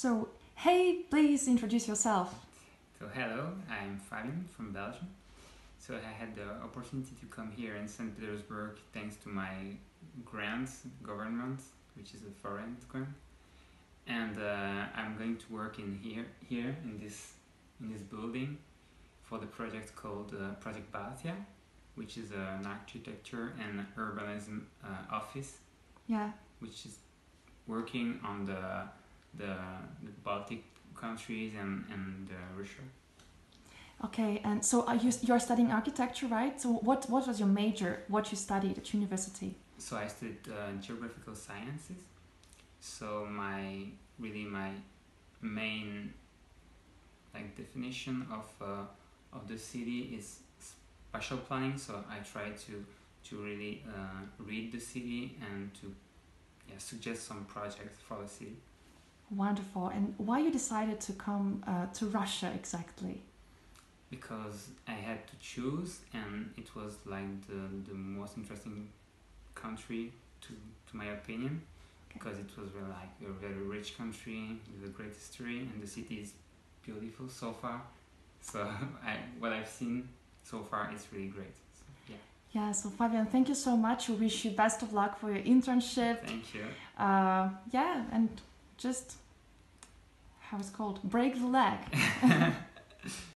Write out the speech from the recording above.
So, hey, please introduce yourself. So hello, I'm Fabian from Belgium. So I had the opportunity to come here in St. Petersburg thanks to my grant government, which is a foreign grant, and I'm going to work here in this building for the project called Project Baltic, which is an architecture and urbanism office, Yeah. which is working on the Baltic countries and Russia. Okay, and so you're studying architecture, right? So what was your major, what you studied at university? So I studied geographical sciences. So my main definition of the city is spatial planning. So I try to really read the city and to suggest some projects for the city. Wonderful. And why you decided to come to Russia exactly? Because I had to choose, and it was like the most interesting country to my opinion, because it was a very rich country with a great history, and the city is beautiful so far. So what I've seen so far is really great. So, yeah. Yeah, so Fabian, thank you so much. We wish you best of luck for your internship. Thank you. Yeah, and just, how it's called, break the leg.